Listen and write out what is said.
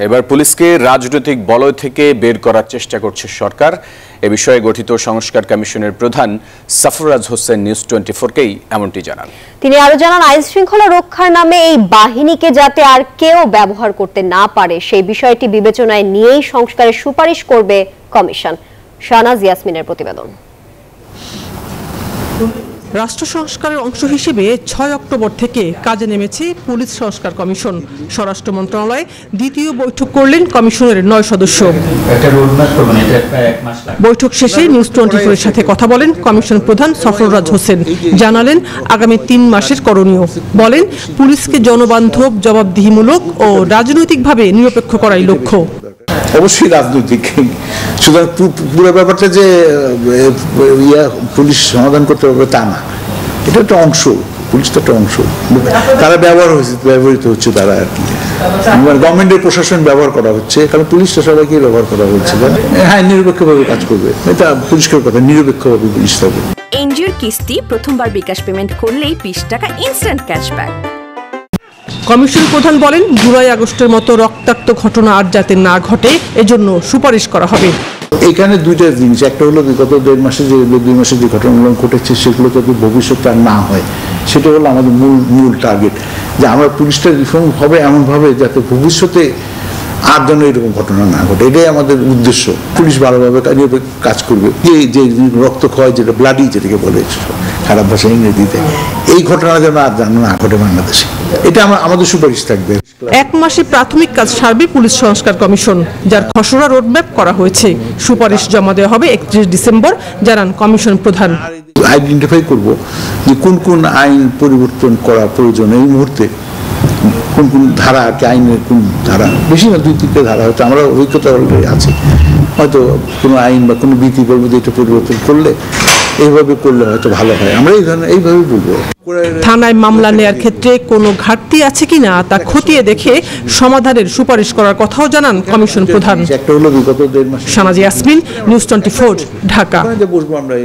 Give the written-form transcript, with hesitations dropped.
এবার পুলিশকে রাজনৈতিক বলয় থেকে বের করার চেষ্টা করছে সরকার। এ বিষয়ে গঠিত সংস্কার কমিশনের প্রধান সাফরাজ হোসেন নিউজ 24-কেই এমনটি জানান। তিনি আরো জানান, আইন শৃঙ্খলা রক্ষার নামে এই বাহিনীকে যাতে আর কেউ ব্যবহার করতে না পারে সেই বিষয়টি বিবেচনায় নিয়েই সংস্কারের সুপারিশ করবে কমিশন। শাহনাজ ইয়াসমিনের প্রতিবেদন। রাষ্ট্র সংস্কারের অংশ হিসেবে 6 অক্টোবর থেকে কাজে নেমেছে পুলিশ সংস্কার কমিশন। স্বরাষ্ট্র মন্ত্রণালয়ে দ্বিতীয় বৈঠক করলেন কমিশনের 9 সদস্য। বৈঠক শেষে নিউজ 24 এর সাথে কথা বলেন কমিশন প্রধান সাফরাজ হোসেন। জানালেন আগামী 3 মাসের করণীয়। বলেন পুলিশকে জনবান্ধব, জবাবদিহিমূলক ও রাজনৈতিকভাবে নিরপেক্ষ করাই লক্ষ্য। অবশ্যই রাজনৈতিক, সুতরাং পুরো ব্যাপারটা যে পুলিশ সমাধান করতে পারবে তা না, এটা একটা অংশ, পুলিশ তো একটা অংশ। তারা ব্যবহৃত হচ্ছে, তারা আর কি গভর্নমেন্টের প্রশাসন ব্যবহার করা হচ্ছে, কারণ পুলিশটা সবাইকে ব্যবহার করা হচ্ছে। হ্যাঁ, নিরপেক্ষভাবে কাজ করবে, এটা পরিষ্কার কথা, নিরপেক্ষভাবে পুলিশ থাকবে। এনজিওর কিস্তি প্রথমবার বিকাশ পেমেন্ট করলেই 20 টাকা ইনস্ট্যান্ট ক্যাশব্যাক। কমিশন প্রধান বলেন, জুলাই আগস্টের মতো রক্তাক্ত ঘটনা আর যাতে না ঘটে এজন্য সুপারিশ করা হবে। এখানে দুইটা জিনিস, একটা হলো বিগত 2 মাসে যে ঘটনাগুলো ঘটেছে সেগুলো যাতে ভবিষ্যতে আর না হয়, সেটা হলো আমাদের মূল টার্গেট, যে আমরা পুলিশটা রিফর্ম হবে এমনভাবে যাতে ভবিষ্যতে আর যেন এরকম ঘটনা না ঘটে। এটাই আমাদের উদ্দেশ্য। পুলিশ ভালোভাবে কাজ করবে, যে রক্তক্ষয়, যেটা ব্লাডি যেটাকে বলে খারাপ ভাষা ইংরেজিতে, এই ঘটনা যেন আর যেন না ঘটে বাংলাদেশে, এটা আমাদের সুপারিশ থাকবে। 1 মাসে প্রাথমিক কাজ সারবে পুলিশ সংস্কার কমিশন, যার খসড়া রোডম্যাপ করা হয়েছে। সুপারিশ জমা দেওয়া হবে 31 ডিসেম্বর, জানান কমিশন প্রধান। আইডেন্টিফাই করব যে কোন কোন আইন পরিবর্তন করা প্রয়োজন এই মুহূর্তে, কোন কোন ধারা, আইনের কোন ধারা, বেশি না 2-3টা ধারা হয়তো আমরা অভিজ্ঞতা আছে, হয়তো কোনো আইন বা কোনো বিধি বলবো যে এটা পরিবর্তন করলে এইভাবে করলে হয়তো ভালো হয়, আমরা এইভাবে বলবো। থানায় মামলা নেয়ার ক্ষেত্রে কোনো ঘাটতি আছে কিনা তা খতিয়ে দেখে সমাধানের সুপারিশ করার কথাও জানান কমিশন প্রধান। একটা হলো বিগত 1.5 মাস। শাহনাজ ইয়াসমিন, নিউজ 24, ঢাকা। বসবো আমরা